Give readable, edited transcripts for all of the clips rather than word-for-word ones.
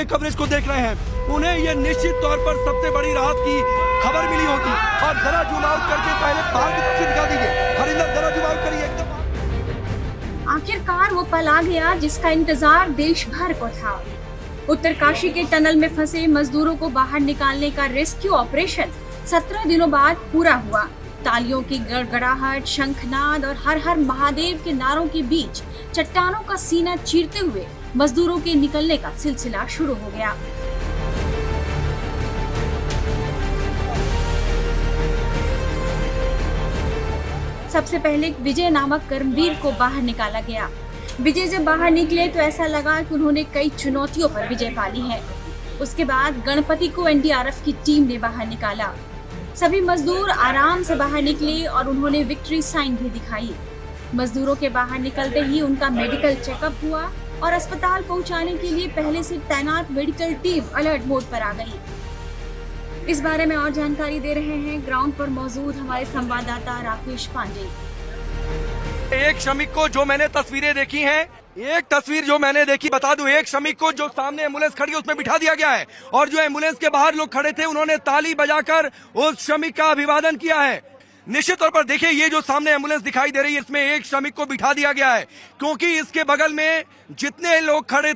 के कवरेज को देख रहे हैं, उन्हें ये निश्चित तौर पर सबसे बड़ी राहत की खबर मिली होगी। और जरा जूम आउट करके पहले बाहर की तस्वीर दिखा दीजिए। हरिंदर जरा जूम आउट करिए एकदम। आखिरकार वो पल आ गया जिसका इंतजार देश भर को था। उत्तरकाशी के टनल में फंसे मजदूरों को बाहर निकालने का रेस्क्यू ऑपरेशन 17 दिनों बाद पूरा हुआ। तालियों की गड़गड़ाहट, शंखनाद और हर हर महादेव के नारों के बीच चट्टानों का सीना चीरते हुए मजदूरों के निकलने का सिलसिला शुरू हो गया। सबसे पहले विजय नामक कर्मवीर को बाहर निकाला गया। विजय जब बाहर निकले तो ऐसा लगा कि उन्होंने कई चुनौतियों पर विजय पाली है। उसके बाद गणपति को एनडीआरएफ की टीम ने बाहर निकाला। सभी मजदूर आराम से बाहर निकले और उन्होंने विक्ट्री साइन भी दिखाई। मजदूरों के बाहर निकलते ही उनका मेडिकल चेकअप हुआ और अस्पताल पहुंचाने के लिए पहले से तैनात मेडिकल टीम अलर्ट मोड पर आ गई। इस बारे में और जानकारी दे रहे हैं ग्राउंड पर मौजूद हमारे संवाददाता राकेश पांडे। एक श्रमिक को जो मैंने तस्वीरें देखी हैं, एक तस्वीर जो मैंने देखी बता दूं, एक श्रमिक को जो सामने एम्बुलेंस खड़ी है उसमें बिठा दिया गया है और जो एम्बुलेंस के बाहर लोग खड़े थे उन्होंने ताली बजाकर उस श्रमिक का अभिवादन किया है। निश्चित तौर पर देखिए, ये जो सामने एम्बुलेंस दिखाई दे रही है इसमें एक श्रमिक को बिठा दिया गया है क्योंकि इसके बगल में जितने लोग खड़े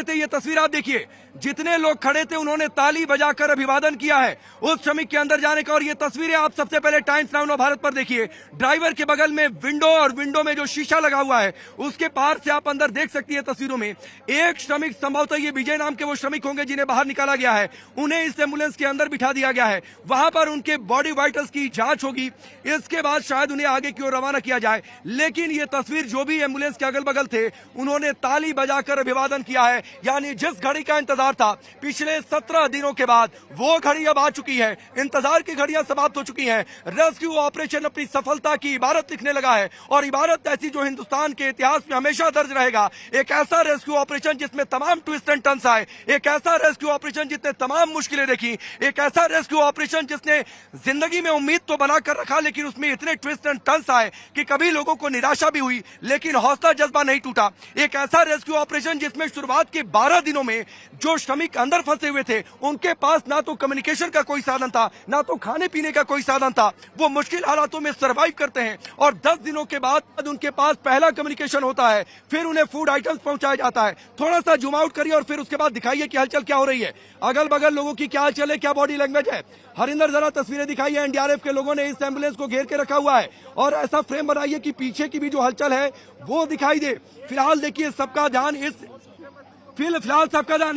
थे ये तस्वीर आप देखिए, जितने लोग खड़े थे उन्होंने ताली बजाकर अभिवादन किया है उस श्रमिक के अंदर जाने का। और ये तस्वीरें आप सबसे पहले टाइम्स नाउ भारत पर देखिए। ड्राइवर के बगल में विंडो और विंडो में जो शीशा लगा हुआ है उसके पार से आप अंदर देख सकती है तस्वीरों में। एक श्रमिक, संभवतः ये विजय नाम के वो श्रमिक होंगे जिन्हें बाहर निकाला गया है, उन्हें इस एम्बुलेंस के अंदर बिठा दिया गया है। वहां पर उनके बॉडी वाइटल्स की जांच होगी, इसके बाद शायद उन्हें आगे की ओर रवाना किया जाए। लेकिन ये तस्वीर जो भी एम्बुलेंस के अगल बगल थे उन्होंने ताली बजाकर अभिवादन किया है। यानी जिस घड़ी का इंतजार था पिछले 17 दिनों के बाद वो घड़ी अब आ चुकी है। इंतजार की घड़ियां समाप्त हो चुकी हैं। रेस्क्यू ऑपरेशन अपनी सफलता की इबारत लिखने लगा है और इबारत ऐसी जो हिंदुस्तान के इतिहास में हमेशा दर्ज रहेगा। एक ऐसा रेस्क्यू ऑपरेशन जिसमें तमाम ट्विस्ट एंड टर्न्स आए, एक ऐसा रेस्क्यू ऑपरेशन जिसने तमाम मुश्किलें देखी, एक ऐसा रेस्क्यू ऑपरेशन जिसने जिंदगी में उम्मीद तो बनाकर रखा लेकिन उसमें इतने ट्विस्ट एंड टर्न्स आए कि कभी लोगों को निराशा भी हुई लेकिन हौसला जज्बा नहीं टूटा। एक ऐसा रेस्क्यू ऑपरेशन जिसमें शुरुआत के 12 दिनों में जो श्रमिक अंदर फंसे हुए थे उनके पास ना तो कम्युनिकेशन का कोई साधन था, ना तो खाने पीने का कोई साधन था। वो मुश्किल हालातों में सरवाइव करते हैं और 10 दिनों के बाद उनके पास पहला कम्युनिकेशन होता है, फिर उन्हें फूड आइटम्स पहुंचाया जाता है। थोड़ा सा जूम आउट करिए और फिर उसके बाद दिखाइए कि हलचल क्या हो रही है, अगल बगल लोगों की क्या हलचल है, क्या बॉडी लैंग्वेज है। हरिंदर जरा तस्वीरें दिखाइए। एनडीआरएफ के लोगों ने इस एम्बुलेंस को घेर के रखा हुआ है और ऐसा फ्रेम बनाइए कि पीछे की भी जो हलचल है वो दिखाई दे। फिलहाल देखिए सबका ध्यान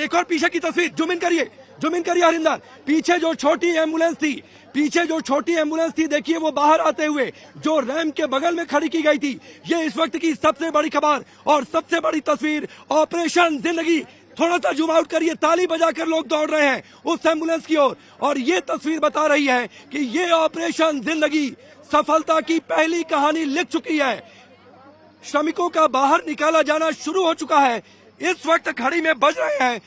एक और पीछे की तस्वीर जूम इन करिए हरिंदर। पीछे जो छोटी एम्बुलेंस थी देखिए वो बाहर आते हुए जो रैंप के बगल में खड़ी की गई थी। ये इस वक्त की सबसे बड़ी खबर और सबसे बड़ी तस्वीर, ऑपरेशन जिंदगी। थोड़ा सा जूम आउट करिए, ताली बजाकर लोग दौड़ रहे हैं उस एम्बुलेंस की ओर और ये तस्वीर बता रही है कि ये ऑपरेशन जिंदगी सफलता की पहली कहानी लिख चुकी है। श्रमिकों का बाहर निकाला जाना शुरू हो चुका है। इस वक्त घड़ी में बज रहे हैं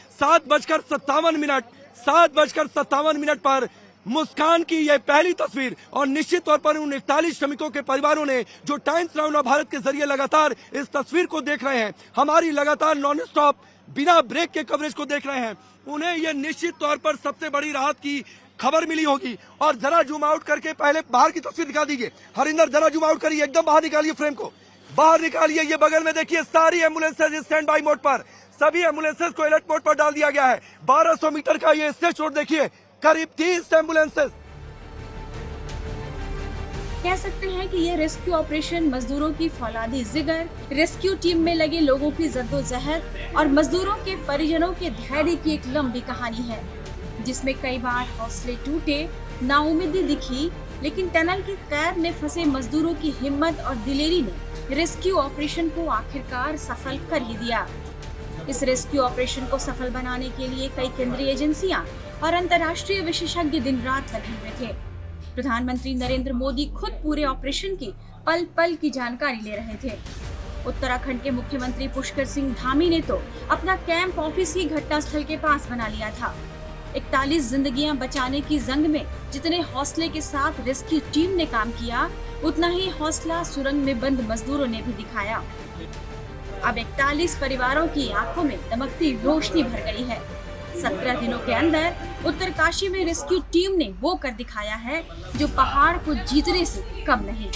7:57 पर मुस्कान की यह पहली तस्वीर। और निश्चित तौर पर उन 41 श्रमिकों के परिवारों ने जो टाइम्स नाउ भारत के जरिए लगातार इस तस्वीर को देख रहे हैं, हमारी लगातार नॉन स्टॉप बिना ब्रेक के कवरेज को देख रहे हैं, उन्हें यह निश्चित तौर पर सबसे बड़ी राहत की खबर मिली होगी। और जरा जूम आउट करके पहले बाहर की तस्वीर दिखा दीजिए। हरिंदर जरा जूम आउट करिए, एकदम बाहर निकालिए, फ्रेम को बाहर निकालिए। ये बगल में देखिए सारी एम्बुलेंसेज स्टैंड बाई मोड पर, सभी एम्बुलेंसेज को अलर्ट मोड पर डाल दिया गया है। 1200 मीटर का ये स्टेज रोड देखिए, करीब 30 एम्बुलेंसेज। कह सकते हैं कि ये रेस्क्यू ऑपरेशन मजदूरों की फौलादी जिगर, रेस्क्यू टीम में लगे लोगों की जद्दोजहद और मजदूरों के परिजनों के धैर्य की एक लंबी कहानी है, जिसमें कई बार हौसले टूटे, नाउम्मीदी दिखी, लेकिन टनल की कैद में फंसे मजदूरों की हिम्मत और दिलेरी ने रेस्क्यू ऑपरेशन को आखिरकार सफल कर ही दिया। इस रेस्क्यू ऑपरेशन को सफल बनाने के लिए कई केंद्रीय एजेंसियां और अंतर्राष्ट्रीय विशेषज्ञ दिन रात लगे हुए थे। प्रधानमंत्री नरेंद्र मोदी खुद पूरे ऑपरेशन की पल पल की जानकारी ले रहे थे। उत्तराखंड के मुख्यमंत्री पुष्कर सिंह धामी ने तो अपना कैंप ऑफिस ही घटना स्थल के पास बना लिया था। 41 जिंदगियां बचाने की जंग में जितने हौसले के साथ रेस्क्यू टीम ने काम किया, उतना ही हौसला सुरंग में बंद मजदूरों ने भी दिखाया। अब 41 परिवारों की आंखों में दमकती रोशनी भर गई है। 17 दिनों के अंदर उत्तरकाशी में रेस्क्यू टीम ने वो कर दिखाया है जो पहाड़ को जीतने से कम नहीं।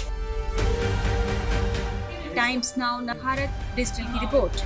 टाइम्स नाउ भारत डिजिटल की रिपोर्ट।